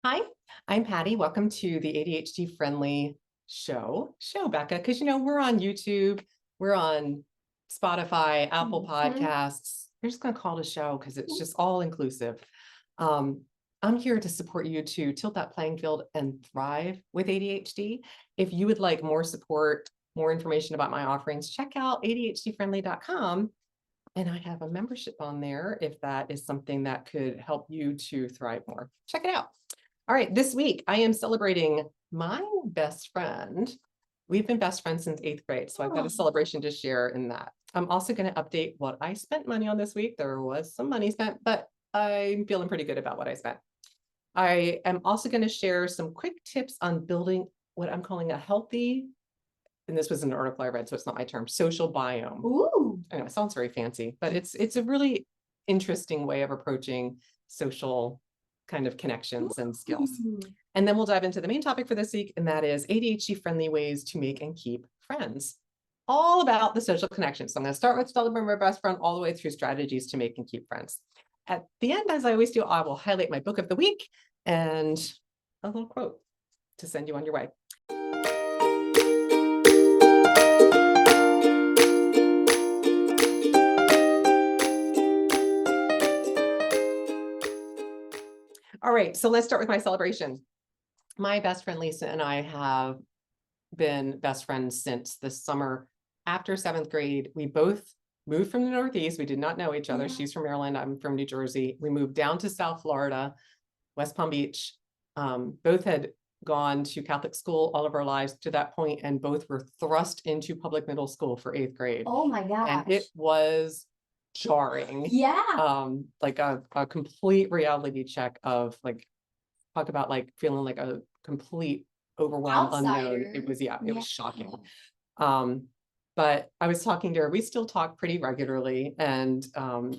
Hi, I'm Patty. Welcome to the ADHD-friendly show, Becca, because we're on YouTube, we're on Spotify, Apple Podcasts. We're just going to call it a show because it's just all inclusive. Um, I'm here to support you to tilt that playing field and thrive with ADHD. If you would like more support, more information about my offerings, check out ADHD-friendly.com. And I have a membership on there if that is something that could help you to thrive more. Check it out. All right, this week I am celebrating my best friend. We've been best friends since 8th grade, so I've got a celebration to share in that. I'm also going to update what I spent money on this week. There was some money spent, but I'm feeling pretty good about what I spent. I am also going to share some quick tips on building what I'm calling a healthy, and this was an article I read, so it's not my term, social biome. Ooh. I know it sounds very fancy, but it's a really interesting way of approaching social kind of connections and skills. And then we'll dive into the main topic for this week, and that is ADHD-friendly ways to make and keep friends. All about the social connections. So I'm going to start with celebrating my best friend all the way through strategies to make and keep friends. At the end, as I always do, I will highlight my book of the week and a little quote to send you on your way. All right, so let's start with my celebration. My best friend Lisa and I have been best friends since the summer after 7th grade. We both moved from the Northeast. We did not know each other. Yeah. She's from Maryland. I'm from New Jersey. We moved down to South Florida, West Palm Beach. Both had gone to Catholic school all of our lives to that point, and both were thrust into public middle school for 8th grade. Oh my gosh. And it was jarring. Yeah. Like a complete reality check of like, talk about like feeling like a complete overwhelmed unknown. It was, it was shocking. But I was talking to her, we still talk pretty regularly. And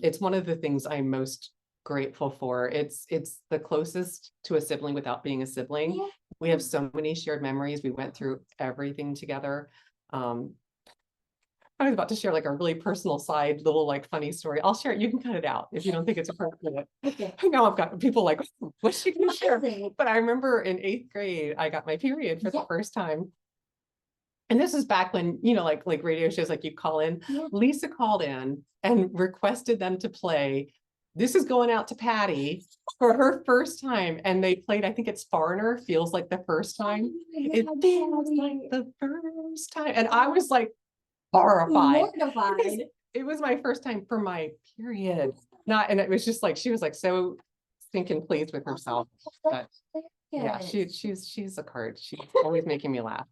it's one of the things I'm most grateful for. It's the closest to a sibling without being a sibling. Yeah. We have so many shared memories. We went through everything together. I was about to share like a really personal side, little like funny story. I'll share it. You can cut it out if you don't think it's appropriate. Okay. Now I've got people like, what's she gonna share? But I remember in 8th grade, I got my period for the first time. And this is back when, like radio shows, like you call in. Yeah. Lisa called in and requested them to play This Is Going Out to Patty for her first time. And they played, I think it's Foreigner, Feels Like the First Time. It feels like the first time. And I was like, horrified. It was my first time for my period. And it was just like, she was like so stinking pleased with herself. But yeah, she's a card. She's always making me laugh.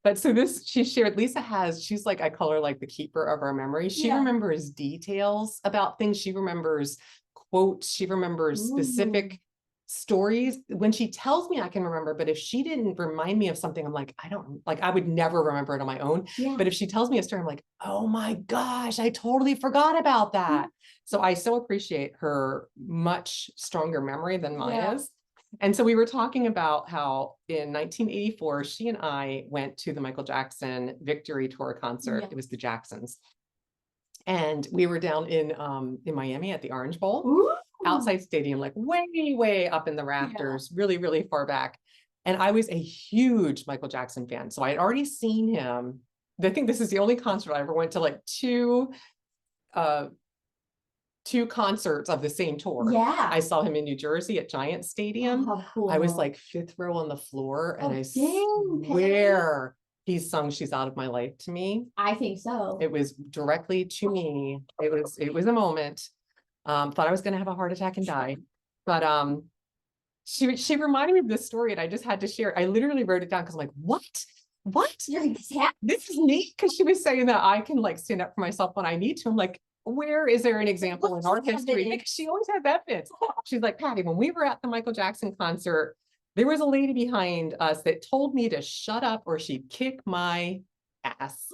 But so she shared, Lisa she's like, I call her like the keeper of our memory. She remembers details about things. She remembers quotes. She remembers specific stories. When she tells me, I can remember, but if she didn't remind me of something, I'm like, I would never remember it on my own. Yeah. But if she tells me a story, I'm like, oh my gosh, I totally forgot about that. So I so appreciate her much stronger memory than mine is. And so we were talking about how in 1984, she and I went to the Michael Jackson Victory Tour concert. Yeah. It was the Jacksons. And we were down in Miami at the Orange Bowl. Ooh. Outside stadium, like way up in the rafters, really, really far back. And I was a huge Michael Jackson fan. So I had already seen him. I think this is the only concert I ever went to, like two concerts of the same tour. Yeah. I saw him in New Jersey at Giant Stadium. Oh, cool. I was like 5th row on the floor, and I swear he sung She's Out of My Life to me. I think so. It was directly to me. It was a moment. Thought I was going to have a heart attack and die. But she reminded me of this story, and I just had to share it. I literally wrote it down because I'm like, what? This is neat, because she was saying that I can like stand up for myself when I need to. I'm like, where is there an example in our history? Because she always had evidence. She's like, Patty, when we were at the Michael Jackson concert, there was a lady behind us that told me to shut up or she'd kick my ass.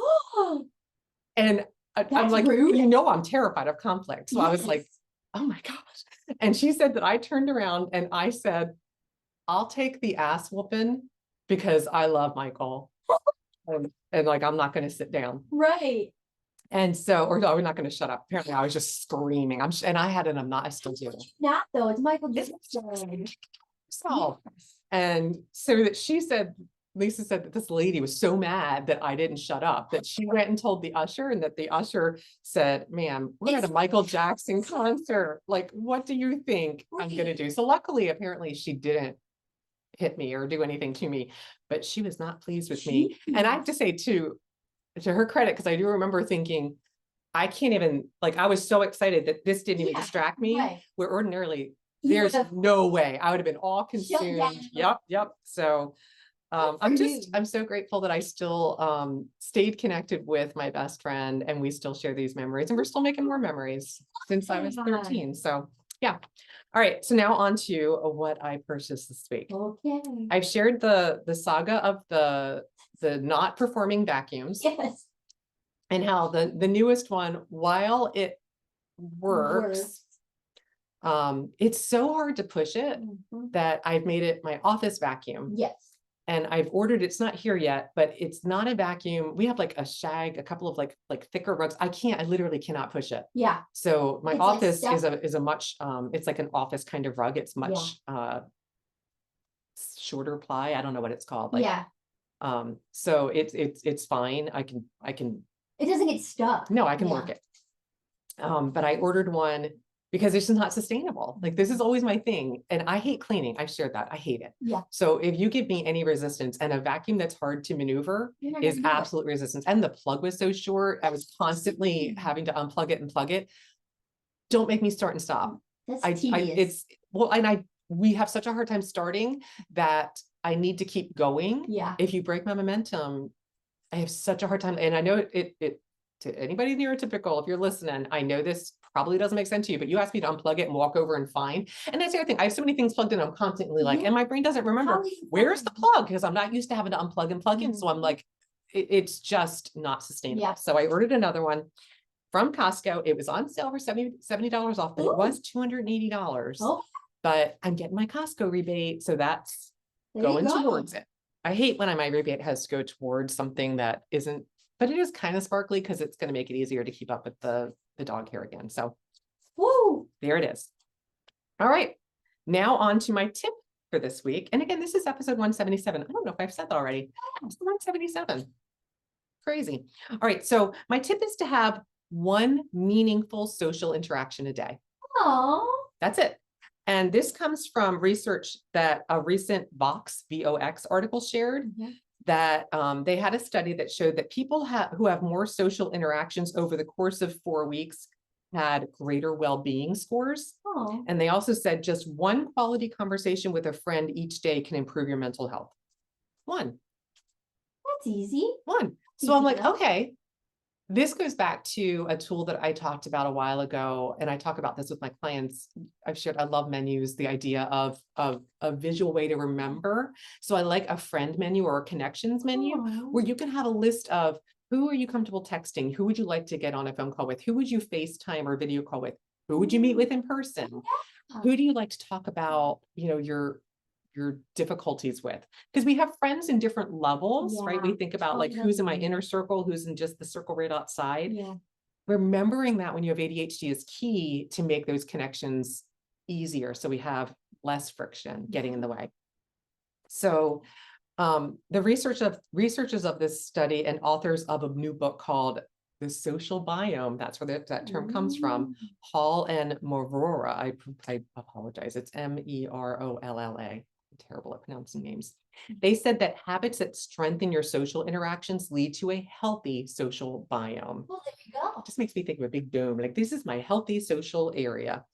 And I'm like, rude. I'm terrified of conflict. So I was like, oh my gosh. And she said that I turned around and I said, I'll take the ass whooping because I love Michael. and like, I'm not going to sit down. Right. And so, or no, we're not going to shut up. Apparently I was just screaming. And I had it. I still do. Not though. It's Michael Jackson. yourself. And so that Lisa said that this lady was so mad that I didn't shut up, that she went and told the usher, and that the usher said, ma'am, we're at a Michael Jackson concert. Like, what do you think I'm going to do? So luckily, apparently she didn't hit me or do anything to me, but she was not pleased with me. And I have to say too, to her credit, because I do remember thinking, I can't even, like, I was so excited that this didn't even distract me, where ordinarily there's no way I would have been all consumed. Yep. So I'm so grateful that I still stayed connected with my best friend, and we still share these memories, and we're still making more memories since I was 13. So yeah. All right. So now on to what I purchased this week. Okay. I've shared the saga of the not performing vacuums. Yes. And how the newest one, while it works, it's so hard to push it that I've made it my office vacuum. Yes. And I've ordered, it's not here yet, but it's not a vacuum. We have like a shag, a couple of like thicker rugs. I literally cannot push it. Yeah. So my It's office like is a much, it's like an office kind of rug. It's much shorter ply. I don't know what it's called. Like, so it's fine. I can. It doesn't get stuck. No, I can work it. But I ordered one because it's just not sustainable. Like, this is always my thing. And I hate cleaning. I've shared that. I hate it. Yeah. So if you give me any resistance, and a vacuum that's hard to maneuver is absolute resistance. And the plug was so short, I was constantly having to unplug it and plug it. Don't make me start and stop. That's tedious. We have such a hard time starting that I need to keep going. Yeah. If you break my momentum, I have such a hard time. And I know it to anybody neurotypical, if you're listening, I know this probably doesn't make sense to you, but you asked me to unplug it and walk over and find. And that's the other thing. I have so many things plugged in. I'm constantly like, and my brain doesn't remember where's the plug, because I'm not used to having to unplug and plug in. So I'm like, it's just not sustainable. Yeah. So I ordered another one from Costco. It was on sale for $70 off, but it was $280. Oh. But I'm getting my Costco rebate. So that's going towards it. I hate when my rebate has to go towards something that isn't, but it is kind of sparkly because it's going to make it easier to keep up with the dog hair again. So there it is. All right. Now on to my tip for this week. And again, this is episode 177. I don't know if I've said that already. It's 177. Crazy. All right. So my tip is to have one meaningful social interaction a day. Oh. That's it. And this comes from research that a recent Vox article shared, that they had a study that showed that people who have more social interactions over the course of 4 weeks had greater well-being scores. Oh. And they also said just one quality conversation with a friend each day can improve your mental health. One. That's easy. One. So I'm like, okay. This goes back to a tool that I talked about a while ago, and I talk about this with my clients. I've shared, I love menus, the idea of a visual way to remember. So I like a friend menu or a connections menu where you can have a list of who are you comfortable texting? Who would you like to get on a phone call with? Who would you FaceTime or video call with? Who would you meet with in person? Who do you like to talk about, your difficulties with? Because we have friends in different levels, right? We think about like who's in my inner circle, who's in just the circle right outside. Remembering that when you have ADHD is key to make those connections easier, so we have less friction getting in the way. So the researchers of this study and authors of a new book called The Social Biome, that's where that term comes from, Hall and Morora. I apologize. It's Merolla. Terrible at pronouncing names. They said that habits that strengthen your social interactions lead to a healthy social biome. Well, there you go. It just makes me think of a big dome. Like, this is my healthy social area.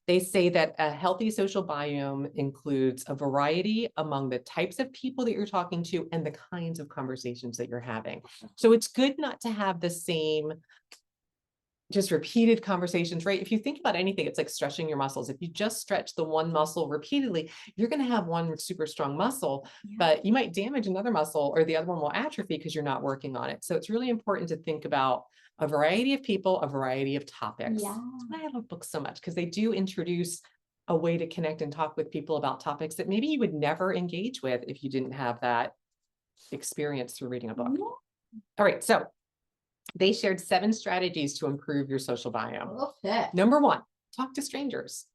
They say that a healthy social biome includes a variety among the types of people that you're talking to and the kinds of conversations that you're having. So it's good not to have the same just repeated conversations, right? If you think about anything, it's like stretching your muscles. If you just stretch the one muscle repeatedly, you're going to have one super strong muscle, but you might damage another muscle, or the other one will atrophy because you're not working on it. So it's really important to think about a variety of people, a variety of topics. That's why I love books so much, because they do introduce a way to connect and talk with people about topics that maybe you would never engage with if you didn't have that experience through reading a book. All right. So they shared 7 strategies to improve your social biome. Okay. Number 1, talk to strangers.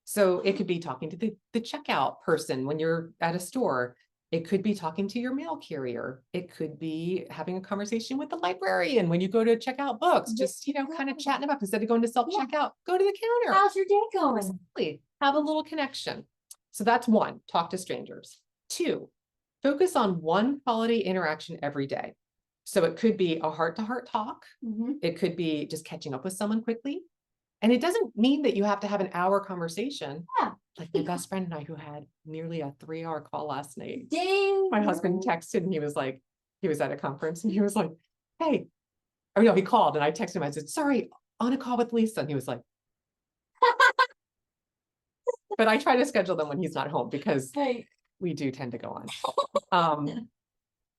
So it could be talking to the checkout person when you're at a store. It could be talking to your mail carrier. It could be having a conversation with the librarian when you go to check out books, just, kind of chatting about, instead of going to self-checkout, go to the counter. How's your day going? Exactly. Have a little connection. So that's one, talk to strangers. Two, focus on one quality interaction every day. So it could be a heart-to-heart talk. It could be just catching up with someone quickly. And it doesn't mean that you have to have an hour conversation. Yeah. Like my best friend and I, who had nearly a 3-hour call last night. Dang. My husband texted and he was like, he was at a conference and he was like, hey, oh no, he called and I texted him. I said, sorry, on a call with Lisa. And he was like, but I try to schedule them when he's not home because we do tend to go on.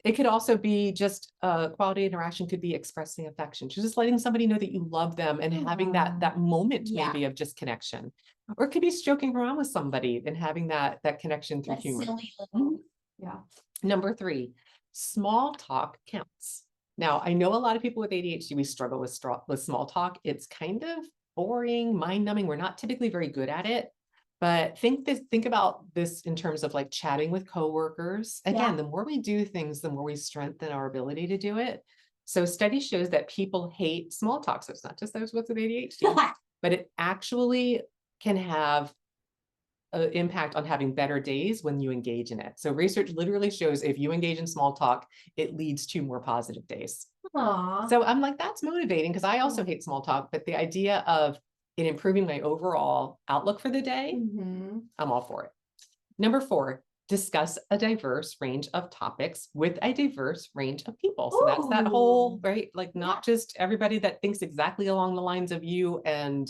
It could also be just quality interaction, could be expressing affection, just letting somebody know that you love them and having that moment maybe of just connection. Or it could be joking around with somebody and having that connection through humor. Silly little, Number 3, small talk counts. Now, I know a lot of people with ADHD, we struggle with small talk. It's kind of boring, mind-numbing. We're not typically very good at it. But think about this in terms of like chatting with coworkers. Again, the more we do things, the more we strengthen our ability to do it. So study shows that people hate small talk. So it's not just those with ADHD, but it actually can have an impact on having better days when you engage in it. So research literally shows if you engage in small talk, it leads to more positive days. Aww. So I'm like, that's motivating because I also hate small talk, but the idea of it improving my overall outlook for the day, I'm all for it. Number 4, discuss a diverse range of topics with a diverse range of people. So that's that whole, right? Like not just everybody that thinks exactly along the lines of you and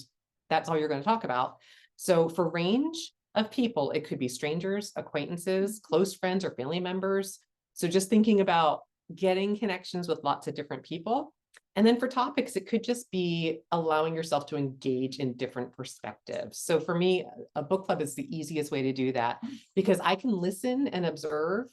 that's all you're going to talk about. So for range of people, it could be strangers, acquaintances, close friends, or family members. So just thinking about getting connections with lots of different people. And then for topics, it could just be allowing yourself to engage in different perspectives. So for me, a book club is the easiest way to do that because I can listen and observe,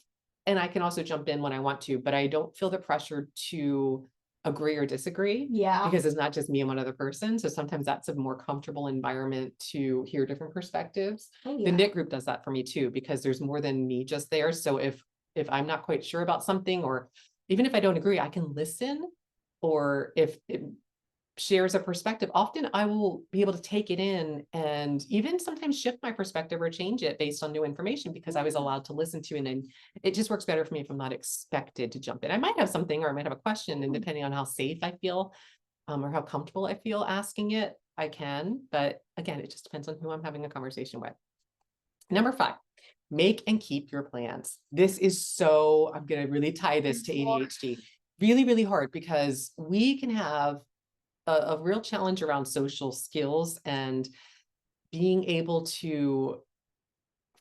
and I can also jump in when I want to, but I don't feel the pressure to agree or disagree. Because it's not just me and one other person. So sometimes that's a more comfortable environment to hear different perspectives. The knit group does that for me too, because there's more than me just there. So if I'm not quite sure about something, or even if I don't agree, I can listen. Or if it shares a perspective, often I will be able to take it in and even sometimes shift my perspective or change it based on new information because I was allowed to listen to it. And it just works better for me if I'm not expected to jump in. I might have something, or I might have a question, and depending on how safe I feel or how comfortable I feel asking it, I can. But again, it just depends on who I'm having a conversation with. Number 5, make and keep your plans. This is so, I'm going to really tie this to ADHD. Really, really hard because we can have a real challenge around social skills and being able to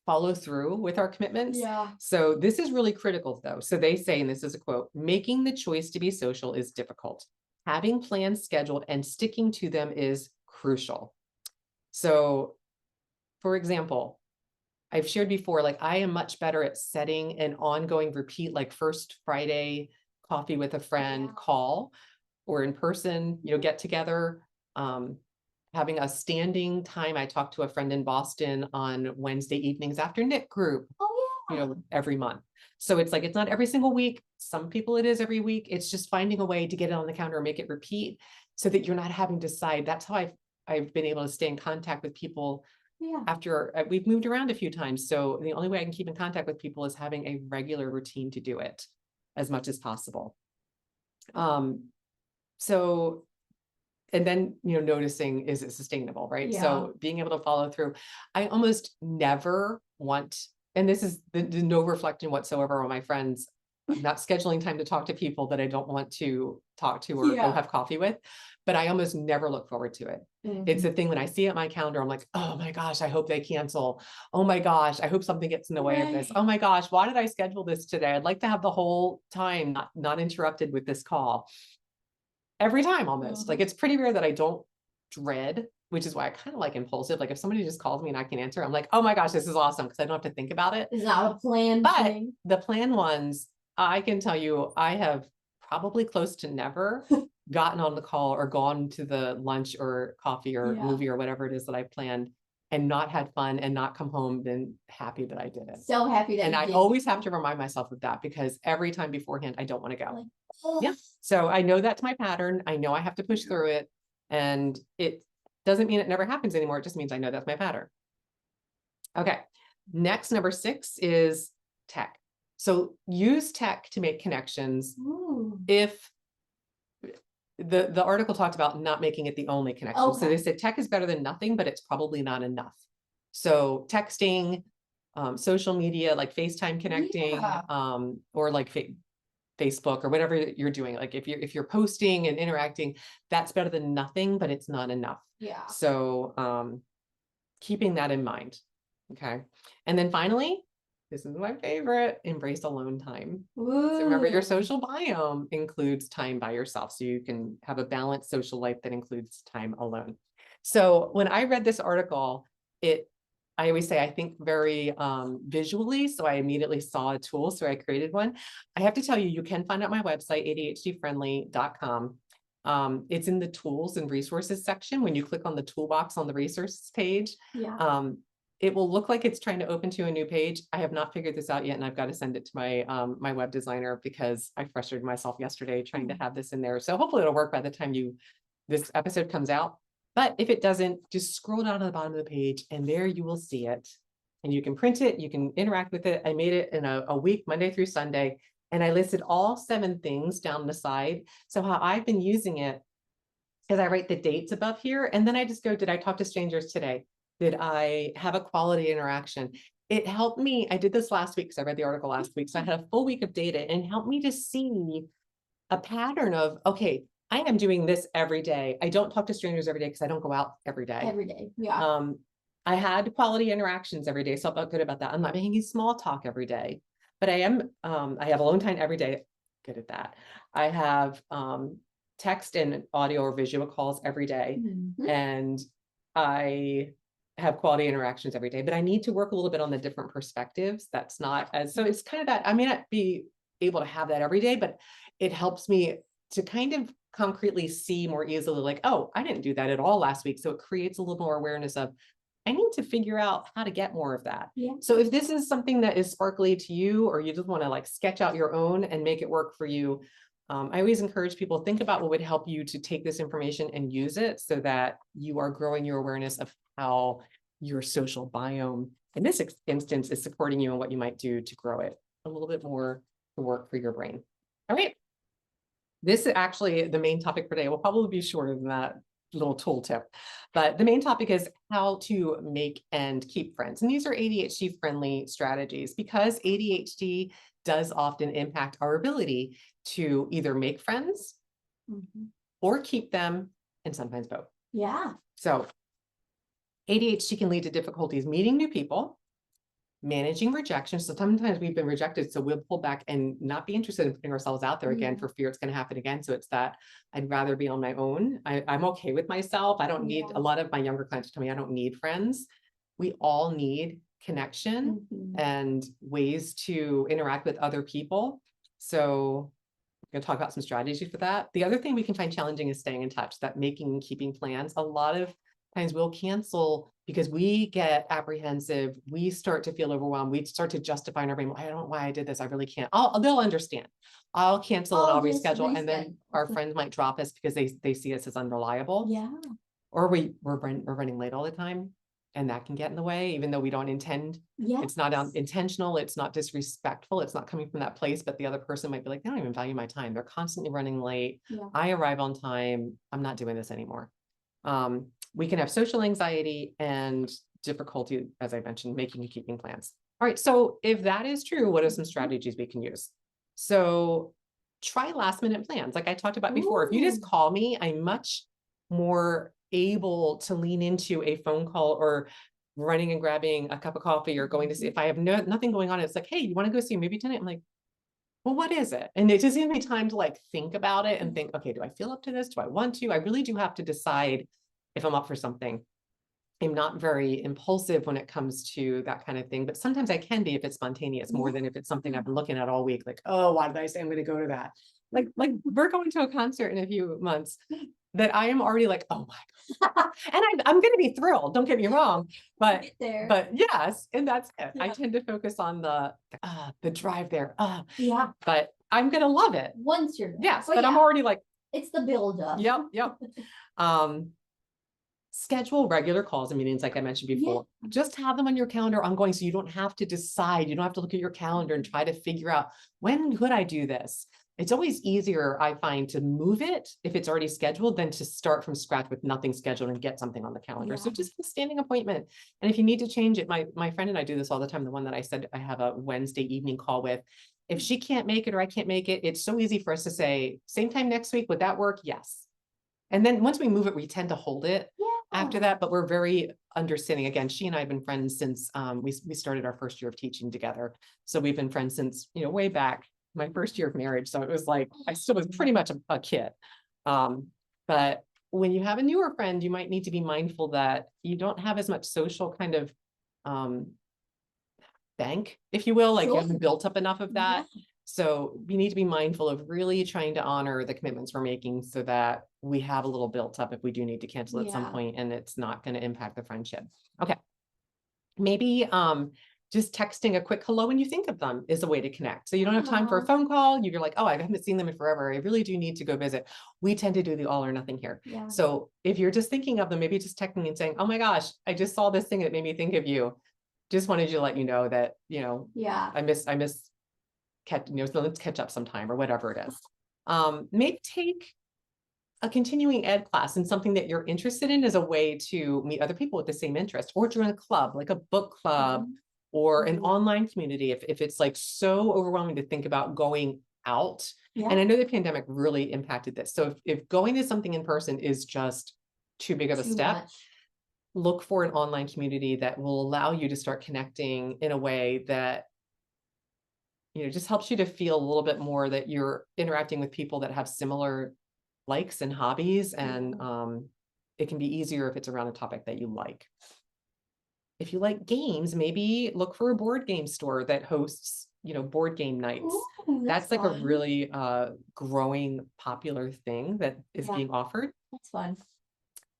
follow through with our commitments. So this is really critical though. So they say, and this is a quote, making the choice to be social is difficult. Having plans scheduled and sticking to them is crucial. So for example, I've shared before, like I am much better at setting an ongoing repeat, like first Friday coffee with a friend call, or in person, get together, having a standing time. I talked to a friend in Boston on Wednesday evenings after knit group, every month. So it's like, it's not every single week. Some people it is every week. It's just finding a way to get it on the calendar and make it repeat so that you're not having to decide. That's how I've been able to stay in contact with people after we've moved around a few times. So the only way I can keep in contact with people is having a regular routine to do it as much as possible. So, and then, noticing, is it sustainable, right? So being able to follow through. I almost never want, and this is the no reflection whatsoever on my friends. I'm not scheduling time to talk to people that I don't want to talk to or go have coffee with, but I almost never look forward to it. It's a thing when I see it on my calendar, I'm like, oh my gosh, I hope they cancel. Oh my gosh, I hope something gets in the way of this. Oh my gosh, why did I schedule this today? I'd like to have the whole time not interrupted with this call. Every time almost. Like it's pretty rare that I don't dread, which is why I kind of like impulsive. Like if somebody just calls me and I can answer, I'm like, oh my gosh, this is awesome, because I don't have to think about it. It's not a planned thing. The planned ones, I can tell you, I have probably close to never gotten on the call or gone to the lunch or coffee or movie or whatever it is that I planned and not had fun and not come home been happy that I did it. So happy that And you I did. always have to remind myself of that, because every time beforehand, I don't want to go. Like, oh. Yeah. So I know that's my pattern. I know I have to push through it, and it doesn't mean it never happens anymore. It just means I know that's my pattern. Okay. Next, number 6 is tech. So use tech to make connections. Ooh. If the article talked about not making it the only connection. So they said tech is better than nothing, but it's probably not enough. So texting, social media, like FaceTime connecting, or like Facebook or whatever you're doing. Like if you're posting and interacting, that's better than nothing, but it's not enough. Yeah. So keeping that in mind. Okay. And then finally, this is my favorite, embrace alone time. So remember, your social biome includes time by yourself, so you can have a balanced social life that includes time alone. So when I read this article, I always say I think very visually, so I immediately saw a tool, so I created one. I have to tell you, you can find out my website, ADHD-friendly.com. It's in the tools and resources section. When you click on the toolbox on the resources page, it will look like it's trying to open to a new page. I have not figured this out yet, and I've got to send it to my my web designer, because I frustrated myself yesterday trying to have this in there. So hopefully it'll work by the time this episode comes out. But if it doesn't, just scroll down to the bottom of the page, and there you will see it. And you can print it, you can interact with it. I made it in a week, Monday through Sunday, and I listed all 7 things down the side. So how I've been using it is I write the dates above here, and then I just go, did I talk to strangers today? Did I have a quality interaction? It helped me. I did this last week because I read the article last week. So I had a full week of data, and helped me to see a pattern of, okay, I am doing this every day. I don't talk to strangers every day because I don't go out every day. Every day. Yeah. I had quality interactions every day, so I felt good about that. I'm not making small talk every day, but I am, I have alone time every day. Good at that. I have text and audio or visual calls every day. And I have quality interactions every day, but I need to work a little bit on the different perspectives. That's not as, so it's kind of that, I may not be able to have that every day, but it helps me to kind of concretely see more easily, like, oh, I didn't do that at all last week. So it creates a little more awareness of, I need to figure out how to get more of that. Yeah. So if this is something that is sparkly to you, or you just want to like sketch out your own and make it work for you, I always encourage people, think about what would help you to take this information and use it, so that you are growing your awareness of how your social biome, in this instance, is supporting you and what you might do to grow it a little bit more to work for your brain. All right. This is actually the main topic for today. Will probably be shorter than that little tool tip, but the main topic is how to make and keep friends. And these are ADHD friendly strategies, because ADHD does often impact our ability to either make friends or keep them, and sometimes both. Yeah. So ADHD can lead to difficulties meeting new people, managing rejection. So sometimes we've been rejected, so we'll pull back and not be interested in putting ourselves out there again for fear it's going to happen again. So it's that I'd rather be on my own. I'm okay with myself. I don't need, a lot of my younger clients tell me I don't need friends. We all need connection and ways to interact with other people. So I'm going to talk about some strategies for that. The other thing we can find challenging is staying in touch, that making and keeping plans. A lot of times we'll cancel because we get apprehensive. We start to feel overwhelmed. We start to justify in our brain, I don't know why I did this. I really can't. They'll understand. I'll cancel and I'll reschedule. And then our friends might drop us because they see us as unreliable. Yeah. Or we're running late all the time. And that can get in the way, even though we don't intend. Yeah. It's not intentional. It's not disrespectful. It's not coming from that place, but the other person might be like, they don't even value my time. They're constantly running late. Yeah. I arrive on time. I'm not doing this anymore. We can have social anxiety and difficulty, as I mentioned, making and keeping plans. All right. So if that is true, what are some strategies we can use? So try last minute plans. Like I talked about before, if you just call me, I'm much more able to lean into a phone call or running and grabbing a cup of coffee or going to see, if I have nothing going on, it's like, hey, you want to go see a movie tonight? I'm like, well, what is it? And it just gives me time to like think about it and think, okay, do I feel up to this? Do I want to? I really do have to decide if I'm up for something. I'm not very impulsive when it comes to that kind of thing, but sometimes I can be if it's spontaneous more than if it's something I've been looking at all week. Like, oh, why did I say I'm going to go to that? Like we're going to a concert in a few months. that I am already like, oh my God. And I'm going to be thrilled. Don't get me wrong, but yes, and that's it. I tend to focus on the drive there. Yeah. But I'm going to love it. Once you're there. Yes, but I'm already like, it's the build up. Yep. Schedule regular calls and meetings, like I mentioned before. Just have them on your calendar ongoing, so you don't have to decide. You don't have to look at your calendar and try to figure out, when could I do this? It's always easier, I find, to move it if it's already scheduled than to start from scratch with nothing scheduled and get something on the calendar. So just a standing appointment. And if you need to change it, my friend and I do this all the time. The one that I said I have a Wednesday evening call with, if she can't make it or I can't make it, it's so easy for us to say, same time next week, would that work? Yes. And then once we move it, we tend to hold it after that, but we're very understanding. Again, she and I have been friends since we started our first year of teaching together. So we've been friends since, way back my first year of marriage. So it was like, I still was pretty much a kid. But when you have a newer friend, you might need to be mindful that you don't have as much social kind of bank, if you will, like you haven't built up enough of that. So we need to be mindful of really trying to honor the commitments we're making so that we have a little built up if we do need to cancel at some point and it's not going to impact the friendship. Okay. Maybe just texting a quick hello when you think of them is a way to connect. So you don't have time for a phone call. You're like, oh, I haven't seen them in forever. I really do need to go visit. We tend to do the all or nothing here. So if you're just thinking of them, maybe just texting and saying, oh my gosh, I just saw this thing that made me think of you. Just wanted you to let you know that, I miss let's catch up sometime or whatever it is. Maybe take a continuing ed class and something that you're interested in as a way to meet other people with the same interest, or join a club, like a book club or an online community. If it's like so overwhelming to think about going out. And I know the pandemic really impacted this. So if going to something in person is just too big of a step, look for an online community that will allow you to start connecting in a way that just helps you to feel a little bit more that you're interacting with people that have similar likes and hobbies. And it can be easier if it's around a topic that you like. If you like games, maybe look for a board game store that hosts, board game nights. That's like a really growing popular thing that is being offered. That's fun.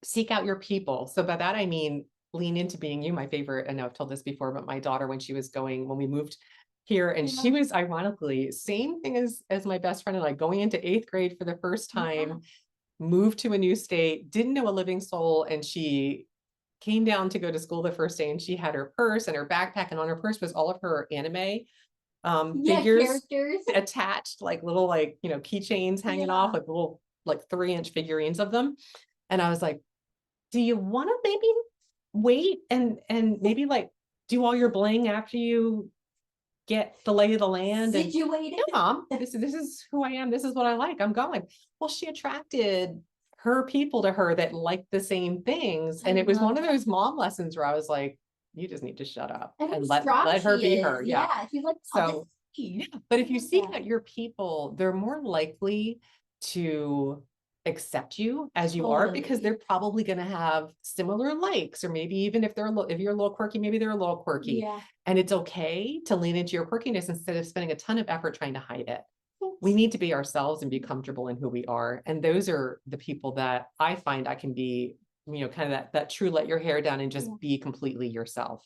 Seek out your people. So by that, I mean, lean into being you. My favorite, I know I've told this before, but my daughter, when we moved here, and she was ironically same thing as my best friend and I, going into 8th grade for the first time, moved to a new state, didn't know a living soul. And she came down to go to school the first day, and she had her purse and her backpack, and on her purse was all of her anime figures attached, like little, keychains hanging off with little 3-inch figurines of them. And I was like, do you want to maybe wait and maybe do all your bling after you get the lay of the land? Situated. No, Mom, this is who I am. This is what I like. I'm going. Well, she attracted her people to her that liked the same things. And it was one of those mom lessons where I was like, you just need to shut up and let her be her. Yeah. She's like, so, but if you seek out your people, they're more likely to accept you as you are, because they're probably going to have similar likes, or maybe even if you're a little quirky, maybe they're a little quirky. And it's okay to lean into your quirkiness instead of spending a ton of effort trying to hide it. We need to be ourselves and be comfortable in who we are. And those are the people that I find I can be, kind of that true, let your hair down and just be completely yourself.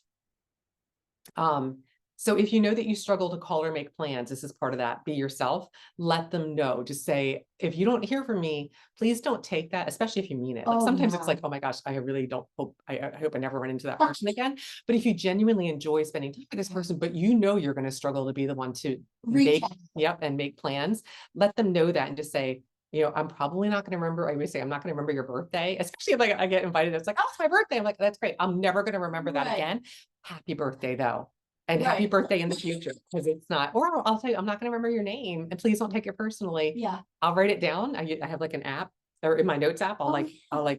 So if you know that you struggle to call or make plans, this is part of that. Be yourself. Let them know. Just say, if you don't hear from me, please don't take that, especially if you mean it. Like sometimes it's like, oh my gosh, I really don't hope, I hope I never run into that person again. But if you genuinely enjoy spending time with this person, but you're going to struggle to be the one to make plans, let them know that and just say, I'm probably not going to remember. I always say, I'm not going to remember your birthday, especially if I get invited. It's like, oh, it's my birthday. I'm like, that's great. I'm never going to remember that again. Happy birthday though. And happy birthday in the future, because it's not, or I'll tell you, I'm not going to remember your name, and please don't take it personally. I'll write it down. I have like an app, or in my notes app, I'll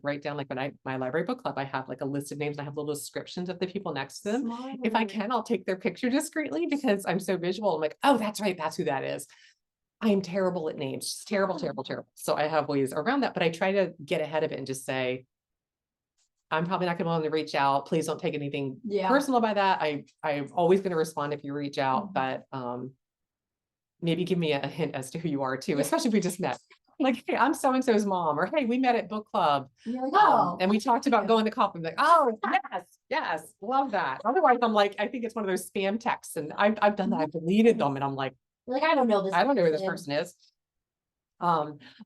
write down, like when my library book club, I have like a list of names. And I have little descriptions of the people next to them. Smart. If I can, I'll take their picture discreetly because I'm so visual. I'm like, oh, that's right. That's who that is. I am terrible at names, just terrible. So I have ways around that, but I try to get ahead of it and just say, I'm probably not going to be able to reach out. Please don't take anything personal by that. I'm always going to respond if you reach out, but maybe give me a hint as to who you are too, especially if we just met. Like, hey, I'm so-and-so's mom, or hey, we met at book club. And you're like, oh. And we talked about going to coffee. I'm like, oh, yes, love that. Otherwise, I'm like, I think it's one of those spam texts, and I've done that. I've deleted them, and I'm like, I don't know this. I don't know who this person is.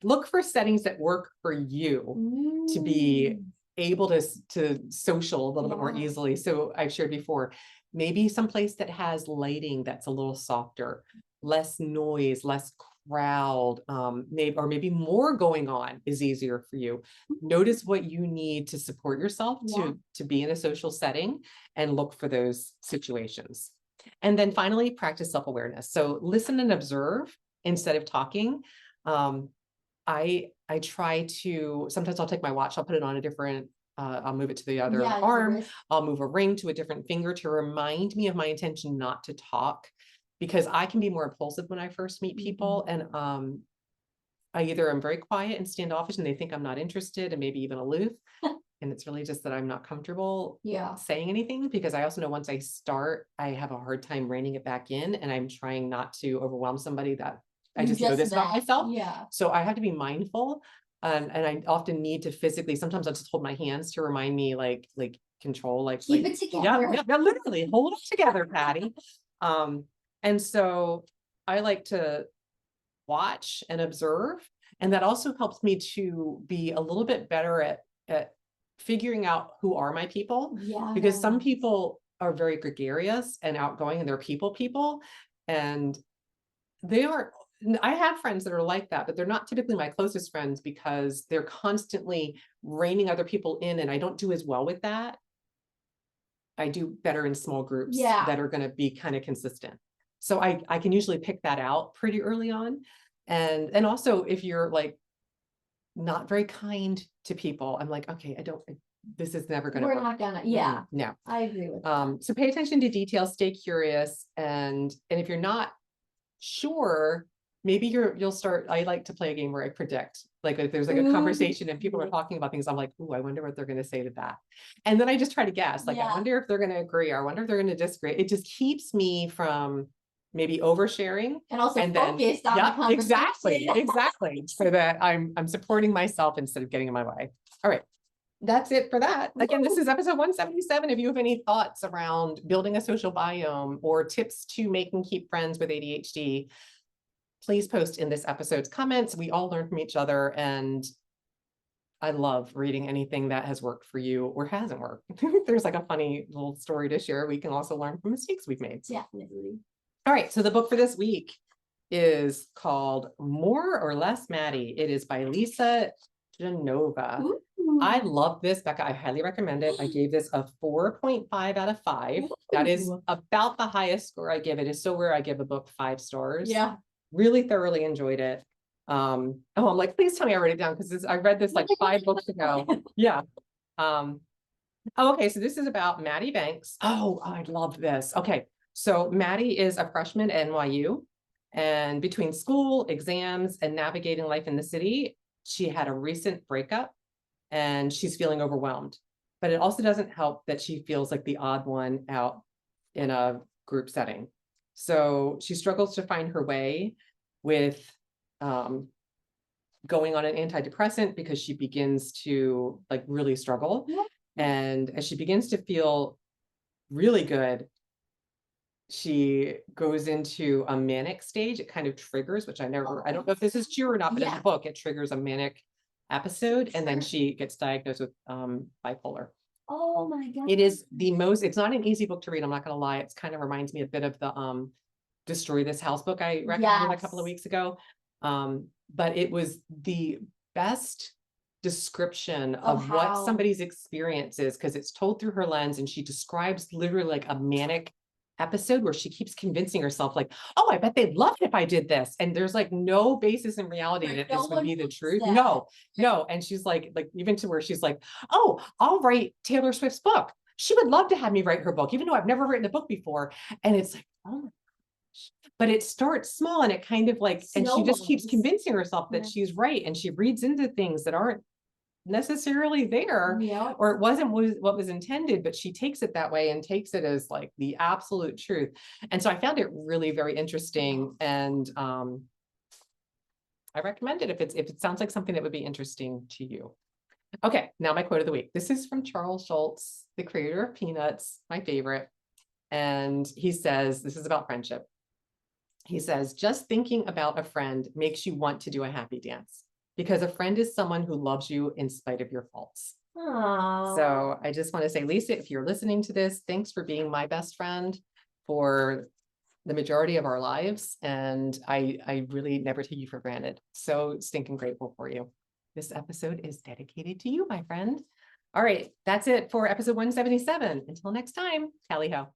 Look for settings that work for you to be able to social a little bit more easily. So I've shared before, maybe someplace that has lighting that's a little softer, less noise, less crowd, maybe more going on is easier for you. Notice what you need to support yourself to be in a social setting, and look for those situations. And then finally, practice self-awareness. So listen and observe instead of talking. I try to, sometimes I'll take my watch, I'll put it on a different, I'll move it to the other arm. I'll move a ring to a different finger to remind me of my intention not to talk, because I can be more impulsive when I first meet people. And I either am very quiet and standoffish and they think I'm not interested and maybe even aloof. And it's really just that I'm not comfortable saying anything, because I also know once I start, I have a hard time reining it back in, and I'm trying not to overwhelm somebody that I just know this about myself. So I have to be mindful. And I often need to physically, sometimes I'll just hold my hands to remind me, like control, keep it together. Yeah, literally hold it together, Patty. And so I like to watch and observe. And that also helps me to be a little bit better at figuring out who are my people. Because some people are very gregarious and outgoing, and they're people. And they aren't, I have friends that are like that, but they're not typically my closest friends, because they're constantly reining other people in, and I don't do as well with that. I do better in small groups that are going to be kind of consistent. So I can usually pick that out pretty early on. And also, if you're like not very kind to people, I'm like, okay, this is never going to work. We're not gonna, no. I agree with that. So pay attention to details, stay curious. And if you're not sure, maybe you'll start, I like to play a game where I predict, like if there's like a conversation and people are talking about things, I'm like, ooh, I wonder what they're going to say to that. And then I just try to guess, like, I wonder if they're going to agree, or I wonder if they're going to disagree. It just keeps me from maybe oversharing. And also focused on the conversation. Exactly. So that I'm supporting myself instead of getting in my way. All right. That's it for that. Again, this is episode 177. If you have any thoughts around building a social biome or tips to make and keep friends with ADHD, please post in this episode's comments. We all learn from each other, and I love reading anything that has worked for you or hasn't worked. If there's like a funny little story to share, we can also learn from mistakes we've made. Definitely. All right, so the book for this week is called More or Less Maddy. It is by Lisa Genova. Ooh. I love this, Becca. I highly recommend it. I gave this a 4.5 out of 5. That is about the highest score I give it. It's so rare I give a book 5 stars. Yeah. Really thoroughly enjoyed it. I'm like, please tell me I wrote it down, because I read this like 5 books ago. Yeah. Okay, so this is about Maddy Banks. Oh, I love this. Okay, so Maddy is a freshman at NYU, and between school, exams, and navigating life in the city, she had a recent breakup, and she's feeling overwhelmed. But it also doesn't help that she feels like the odd one out in a group setting. So she struggles to find her way with going on an antidepressant, because she begins to like really struggle. And as she begins to feel really good, she goes into a manic stage. It kind of triggers, which I don't know if this is true or not, but in the book, it triggers a manic episode, and then she gets diagnosed with bipolar. Oh my God. It is it's not an easy book to read. I'm not going to lie. It kind of reminds me a bit of the Destroy This House book I recommended a couple of weeks ago. But it was the best description of what somebody's experience is, because it's told through her lens, and she describes literally like a manic episode where she keeps convincing herself like, oh, I bet they'd love it if I did this. And there's like no basis in reality that this would be the truth. No. And she's like even to where she's like, oh, I'll write Taylor Swift's book. She would love to have me write her book, even though I've never written a book before. And it's like, oh my gosh. But it starts small, and it kind of like, and she just keeps convincing herself that she's right. And she reads into things that aren't necessarily there, or it wasn't what was intended, but she takes it that way and takes it as like the absolute truth. And so I found it really very interesting. And I recommend it if it sounds like something that would be interesting to you. Okay, now my quote of the week. This is from Charles Schulz, the creator of Peanuts, my favorite. And he says, this is about friendship. He says, just thinking about a friend makes you want to do a happy dance because a friend is someone who loves you in spite of your faults. Aww. So I just want to say, Lisa, if you're listening to this, thanks for being my best friend for the majority of our lives. And I really never take you for granted. So stinking grateful for you. This episode is dedicated to you, my friend. All right, that's it for episode 177. Until next time, tally ho.